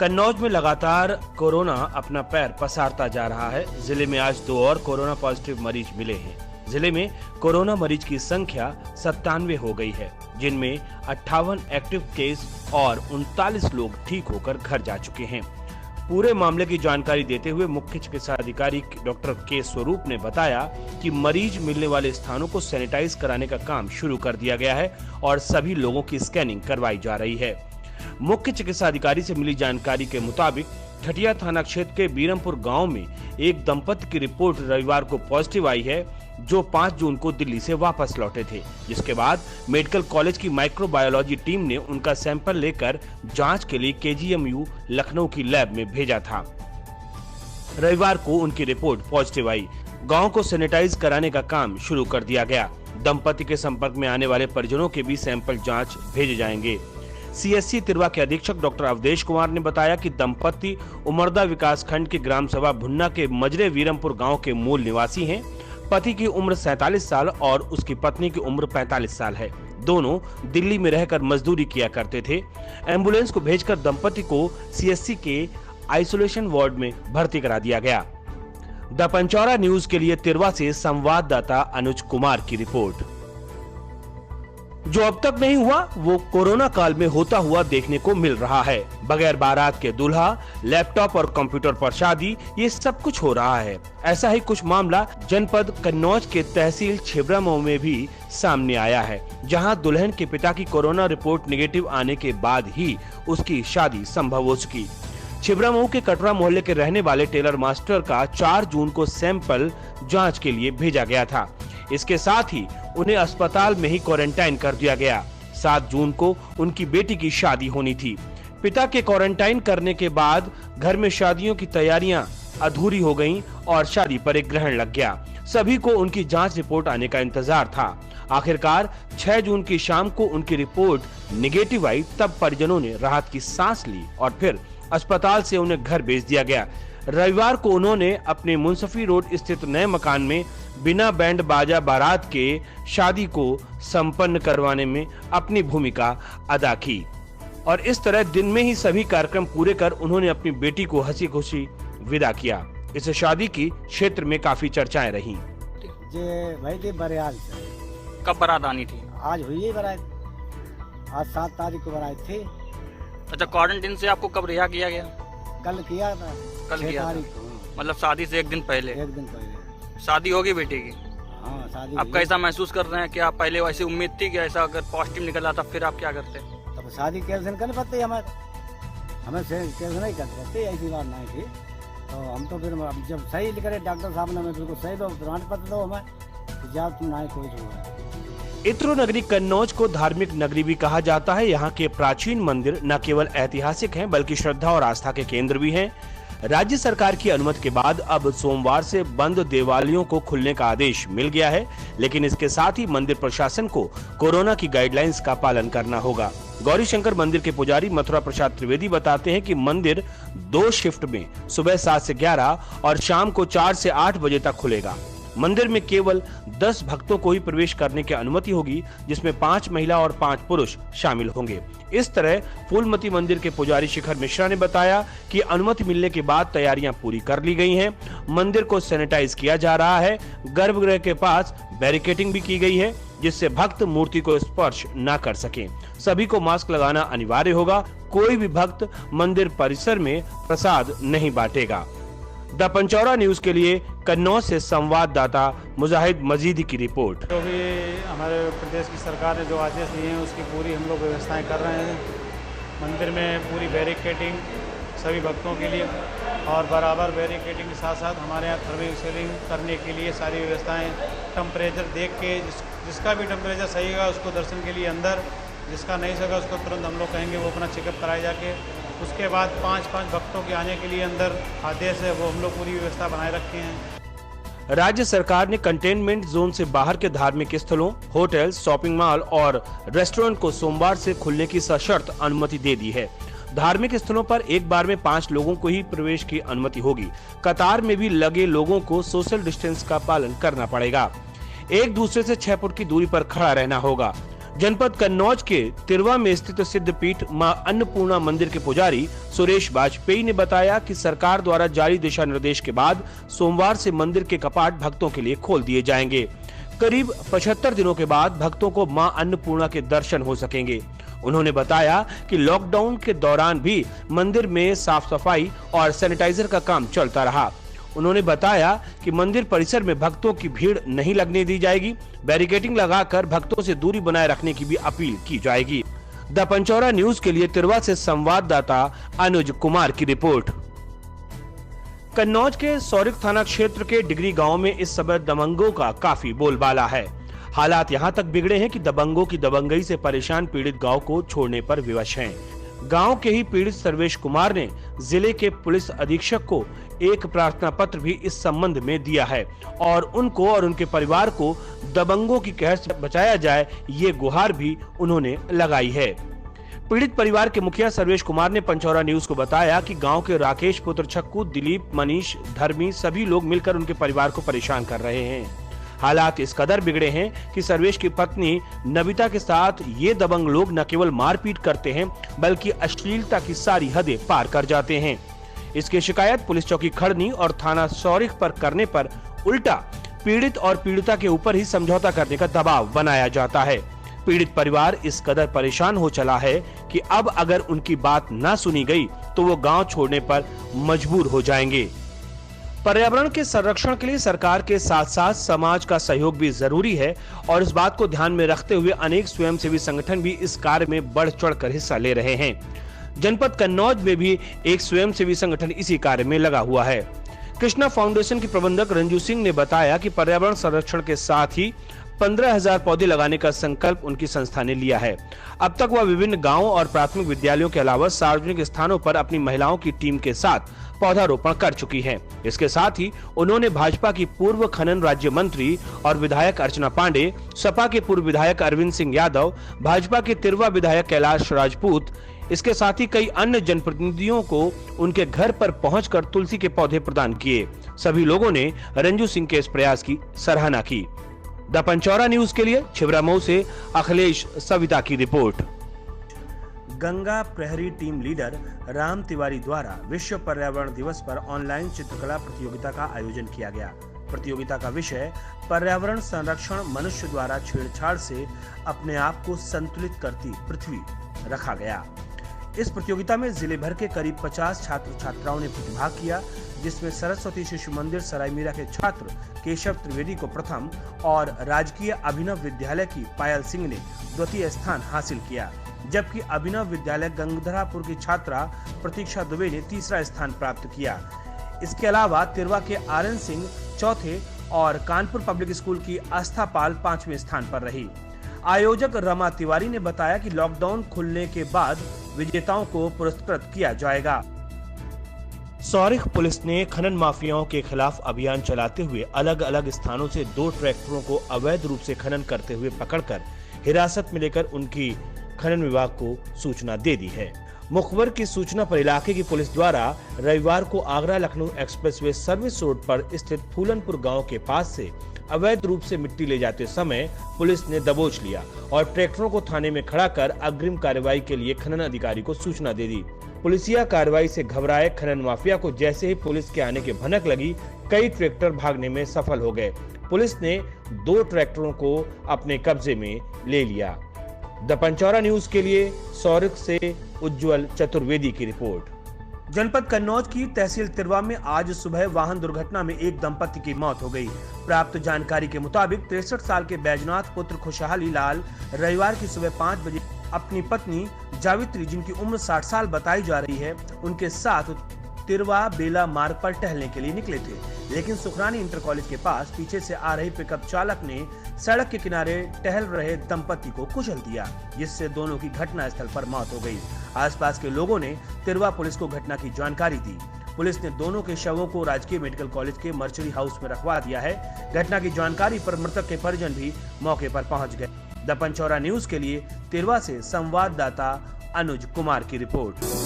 कन्नौज में लगातार कोरोना अपना पैर पसारता जा रहा है। जिले में आज 2 और कोरोना पॉजिटिव मरीज मिले हैं। जिले में कोरोना मरीज की संख्या 97 हो गई है, जिनमें 58 एक्टिव केस और 39 लोग ठीक होकर घर जा चुके हैं। पूरे मामले की जानकारी देते हुए मुख्य चिकित्सा अधिकारी डॉक्टर के स्वरूप ने बताया कि मरीज मिलने वाले स्थानों को सैनिटाइज कराने का काम शुरू कर दिया गया है और सभी लोगों की स्कैनिंग करवाई जा रही है। मुख्य चिकित्सा अधिकारी से मिली जानकारी के मुताबिक ठटिया थाना क्षेत्र के बीरमपुर गांव में एक दंपति की रिपोर्ट रविवार को पॉजिटिव आई है, जो 5 जून को दिल्ली से वापस लौटे थे, जिसके बाद मेडिकल कॉलेज की माइक्रोबायोलॉजी टीम ने उनका सैंपल लेकर जांच के लिए केजीएमयू लखनऊ की लैब में भेजा था। रविवार को उनकी रिपोर्ट पॉजिटिव आई। गांव को सैनिटाइज कराने का काम शुरू कर दिया गया। दंपति के संपर्क में आने वाले परिजनों के भी सैंपल जांच भेजे जाएंगे। सीएससी तिरवा के अधीक्षक डॉक्टर अवधेश कुमार ने बताया कि दंपति उमरदा विकास खंड के ग्राम सभा भुन्ना के मजरे वीरमपुर गांव के मूल निवासी हैं। पति की उम्र 47 साल और उसकी पत्नी की उम्र 45 साल है। दोनों दिल्ली में रहकर मजदूरी किया करते थे। एम्बुलेंस को भेजकर दंपति को सीएससी के आइसोलेशन वार्ड में भर्ती करा दिया गया। द पंचौरा न्यूज के लिए तिरवा से संवाददाता अनुज कुमार की रिपोर्ट। जो अब तक नहीं हुआ वो कोरोना काल में होता हुआ देखने को मिल रहा है। बगैर बारात के दूल्हा, लैपटॉप और कंप्यूटर पर शादी, ये सब कुछ हो रहा है। ऐसा ही कुछ मामला जनपद कन्नौज के तहसील छिबरामऊ में भी सामने आया है, जहां दुल्हन के पिता की कोरोना रिपोर्ट नेगेटिव आने के बाद ही उसकी शादी संभव हो सकी। छिबरामऊ के कटरा मोहल्ले के रहने वाले टेलर मास्टर का 4 जून को सैंपल जांच के लिए भेजा गया था। इसके साथ ही उन्हें अस्पताल में ही क्वारंटाइन कर दिया गया। 7 जून को उनकी बेटी की शादी होनी थी। पिता के क्वारंटाइन करने के बाद घर में शादियों की तैयारियां अधूरी हो गईं और शादी पर एक ग्रहण लग गया। सभी को उनकी जांच रिपोर्ट आने का इंतजार था। आखिरकार 6 जून की शाम को उनकी रिपोर्ट निगेटिव आई। तब परिजनों ने राहत की सांस ली और फिर अस्पताल से उन्हें घर भेज दिया गया। रविवार को उन्होंने अपने मुंसफी रोड स्थित नए मकान में बिना बैंड बाजा बारात के शादी को संपन्न करवाने में अपनी भूमिका अदा की और इस तरह दिन में ही सभी कार्यक्रम पूरे कर उन्होंने अपनी बेटी को हंसी खुशी विदा किया। इस शादी की क्षेत्र में काफी चर्चाएं रही। भाई थी बरियाल से। कब बारात आनी थी? आज हुई है बारात। आज 7 तारीख को बारात थी। अच्छा, क्वारंटाइन से आपको कब रिहा किया गया? कल किया था। कल किया था। मतलब शादी से एक दिन पहले? एक दिन पहले। शादी होगी बेटी की? हाँ, शादी। आप कैसा महसूस कर रहे हैं? कि आप पहले वैसे उम्मीद थी कि ऐसा अगर पॉजिटिव निकला था फिर आप क्या करते? तब शादी कैंसिल कर पाते हमें कैंसिल नहीं कर सकते, ऐसी बात नहीं थी। तो हम तो फिर जब सही करे डॉक्टर साहब ने हमें बिल्कुल सही दो प्रमाण पत्र दो हमें, जब तुम नहीं कोई हुआ। इत्रो नगरी कन्नौज को धार्मिक नगरी भी कहा जाता है। यहाँ के प्राचीन मंदिर न केवल ऐतिहासिक हैं बल्कि श्रद्धा और आस्था के केंद्र भी हैं। राज्य सरकार की अनुमति के बाद अब सोमवार से बंद देवालयों को खुलने का आदेश मिल गया है, लेकिन इसके साथ ही मंदिर प्रशासन को कोरोना की गाइडलाइंस का पालन करना होगा। गौरी शंकर मंदिर के पुजारी मथुरा प्रसाद त्रिवेदी बताते हैं कि मंदिर 2 शिफ्ट में सुबह 7 से 11 और शाम को 4 से 8 बजे तक खुलेगा। मंदिर में केवल 10 भक्तों को ही प्रवेश करने की अनुमति होगी, जिसमें 5 महिला और 5 पुरुष शामिल होंगे। इस तरह फूलमती मंदिर के पुजारी शिखर मिश्रा ने बताया कि अनुमति मिलने के बाद तैयारियां पूरी कर ली गई हैं। मंदिर को सैनिटाइज किया जा रहा है। गर्भगृह के पास बैरिकेडिंग भी की गई है, जिससे भक्त मूर्ति को स्पर्श न कर सकें। सभी को मास्क लगाना अनिवार्य होगा। कोई भी भक्त मंदिर परिसर में प्रसाद नहीं बांटेगा। द पंचौरा न्यूज के लिए कन्नौज से संवाददाता मुजाहिद मजीदी की रिपोर्ट। जो भी हमारे प्रदेश की सरकार ने जो आदेश दिए हैं उसकी पूरी हम लोग व्यवस्थाएं कर रहे हैं। मंदिर में पूरी बैरिकेडिंग सभी भक्तों के लिए और बराबर बैरिकेडिंग के साथ साथ हमारे यहाँ थर्मल स्क्रीनिंग करने के लिए सारी व्यवस्थाएं, टेम्परेचर देख के जिसका भी टेम्परेचर सही होगा उसको दर्शन के लिए अंदर, जिसका नहीं सका उसको तुरंत हम लोग कहेंगे वो अपना चेकअप कराए जाके। उसके बाद 5-5 भक्तों के आने के लिए अंदर आदेश है, वो हम लोग पूरी व्यवस्था बनाए रखे हैं। राज्य सरकार ने कंटेनमेंट जोन से बाहर के धार्मिक स्थलों, होटल, शॉपिंग मॉल और रेस्टोरेंट को सोमवार से खुलने की सशर्त अनुमति दे दी है। धार्मिक स्थलों पर एक बार में 5 लोगों को ही प्रवेश की अनुमति होगी। कतार में भी लगे लोगों को सोशल डिस्टेंस का पालन करना पड़ेगा। एक दूसरे से 6 फुट की दूरी पर खड़ा रहना होगा। जनपद कन्नौज के तिरवा में स्थित सिद्धपीठ मां अन्नपूर्णा मंदिर के पुजारी सुरेश वाजपेयी ने बताया कि सरकार द्वारा जारी दिशा निर्देश के बाद सोमवार से मंदिर के कपाट भक्तों के लिए खोल दिए जाएंगे। करीब 75 दिनों के बाद भक्तों को मां अन्नपूर्णा के दर्शन हो सकेंगे। उन्होंने बताया कि लॉकडाउन के दौरान भी मंदिर में साफ सफाई और सैनिटाइजर का काम चलता रहा। उन्होंने बताया कि मंदिर परिसर में भक्तों की भीड़ नहीं लगने दी जाएगी। बैरिकेडिंग लगाकर भक्तों से दूरी बनाए रखने की भी अपील की जाएगी। द पंचौरा न्यूज के लिए तिरवा से संवाददाता अनुज कुमार की रिपोर्ट। कन्नौज के सौरिक थाना क्षेत्र के डिगरी गांव में इस समय दबंगों का काफी बोलबाला है। हालात यहां तक बिगड़े हैं कि दबंगों की दबंगई से परेशान पीड़ित गांव को छोड़ने पर विवश हैं। गांव के ही पीड़ित सर्वेश कुमार ने जिले के पुलिस अधीक्षक को एक प्रार्थना पत्र भी इस संबंध में दिया है और उनको और उनके परिवार को दबंगों की कहर से बचाया जाए, ये गुहार भी उन्होंने लगाई है। पीड़ित परिवार के मुखिया सर्वेश कुमार ने पंचौरा न्यूज को बताया कि गांव के राकेश, पुत्र छक्कू, दिलीप, मनीष, धर्मी सभी लोग मिलकर उनके परिवार को परेशान कर रहे हैं। हालात इस कदर बिगड़े हैं कि सर्वेश की पत्नी नविता के साथ ये दबंग लोग न केवल मारपीट करते हैं बल्कि अश्लीलता की सारी हदें पार कर जाते हैं। इसकी शिकायत पुलिस चौकी खड़नी और थाना सौरिख पर करने पर उल्टा पीड़ित और पीड़िता के ऊपर ही समझौता करने का दबाव बनाया जाता है। पीड़ित परिवार इस कदर परेशान हो चला है कि अब अगर उनकी बात न सुनी गई तो वो गांव छोड़ने पर मजबूर हो जाएंगे। पर्यावरण के संरक्षण के लिए सरकार के साथ साथ समाज का सहयोग भी जरूरी है और इस बात को ध्यान में रखते हुए अनेक स्वयंसेवी संगठन भी इस कार्य में बढ़ चढ़कर हिस्सा ले रहे हैं। जनपद कन्नौज में भी एक स्वयंसेवी संगठन इसी कार्य में लगा हुआ है। कृष्णा फाउंडेशन के प्रबंधक रंजू सिंह ने बताया कि पर्यावरण संरक्षण के साथ ही 15,000 पौधे लगाने का संकल्प उनकी संस्था ने लिया है। अब तक वह विभिन्न गांवों और प्राथमिक विद्यालयों के अलावा सार्वजनिक स्थानों पर अपनी महिलाओं की टीम के साथ पौधारोपण कर चुकी हैं। इसके साथ ही उन्होंने भाजपा की पूर्व खनन राज्य मंत्री और विधायक अर्चना पांडे, सपा के पूर्व विधायक अरविंद सिंह यादव, भाजपा के तिरवा विधायक कैलाश राजपूत, इसके साथ ही कई अन्य जनप्रतिनिधियों को उनके घर पर पहुंचकर तुलसी के पौधे प्रदान किए। सभी लोगों ने रंजू सिंह के इस प्रयास की सराहना की। द पंचौरा न्यूज के लिए छिबरामऊ से अखिलेश सविता की रिपोर्ट। गंगा प्रहरी टीम लीडर राम तिवारी द्वारा विश्व पर्यावरण दिवस पर ऑनलाइन चित्रकला प्रतियोगिता का आयोजन किया गया। प्रतियोगिता का विषय पर्यावरण संरक्षण, मनुष्य द्वारा छेड़छाड़ से अपने आप को संतुलित करती पृथ्वी रखा गया। इस प्रतियोगिता में जिले भर के करीब 50 छात्र छात्राओं ने प्रतिभाग किया, जिसमें सरस्वती शिशु मंदिर सरायमीरा के छात्र केशव त्रिवेदी को प्रथम और राजकीय अभिनव विद्यालय की पायल सिंह ने द्वितीय स्थान हासिल किया, जबकि अभिनव विद्यालय गंगधरापुर की छात्रा प्रतीक्षा दुबे ने तीसरा स्थान प्राप्त किया। इसके अलावा तिरवा के आर्यन सिंह चौथे और कानपुर पब्लिक स्कूल की आस्था पाल 5वें स्थान पर रही। आयोजक रमा तिवारी ने बताया कि लॉकडाउन खुलने के बाद विजेताओं को पुरस्कृत किया जाएगा। सौरिख पुलिस ने खनन माफियाओं के खिलाफ अभियान चलाते हुए अलग अलग स्थानों से 2 ट्रैक्टरों को अवैध रूप से खनन करते हुए पकड़कर हिरासत में लेकर उनकी खनन विभाग को सूचना दे दी है। मुखबर की सूचना पर इलाके की पुलिस द्वारा रविवार को Agra Lucknow expressway service road पर स्थित फूलनपुर गांव के पास से अवैध रूप से मिट्टी ले जाते समय पुलिस ने दबोच लिया और ट्रैक्टरों को थाने में खड़ा कर अग्रिम कार्रवाई के लिए खनन अधिकारी को सूचना दे दी। पुलिसिया कार्रवाई से घबराए खनन माफिया को जैसे ही पुलिस के आने की भनक लगी, कई ट्रैक्टर भागने में सफल हो गए। पुलिस ने 2 ट्रैक्टरों को अपने कब्जे में ले लिया। द पंचौरा न्यूज के लिए सौरिख से उज्जवल चतुर्वेदी की रिपोर्ट। जनपद कन्नौज की तहसील तिरवा में आज सुबह वाहन दुर्घटना में एक दंपति की मौत हो गई। प्राप्त जानकारी के मुताबिक 63 साल के बैजनाथ पुत्र खुशहाली लाल रविवार की सुबह 5 बजे अपनी पत्नी जावित्री, जिनकी उम्र 60 साल बताई जा रही है, उनके साथ तिरवा बेला मार्ग पर टहलने के लिए निकले थे, लेकिन सुखरानी इंटर कॉलेज के पास पीछे से आ रही पिकअप चालक ने सड़क के किनारे टहल रहे दंपति को कुचल दिया, जिससे दोनों की घटना स्थल पर मौत हो गई। आसपास के लोगों ने तिरवा पुलिस को घटना की जानकारी दी। पुलिस ने दोनों के शवों को राजकीय मेडिकल कॉलेज के मर्चरी हाउस में रखवा दिया है। घटना की जानकारी पर मृतक के परिजन भी मौके पर पहुंच गए। द पंचौरा न्यूज के लिए तिरवा से संवाददाता अनुज कुमार की रिपोर्ट।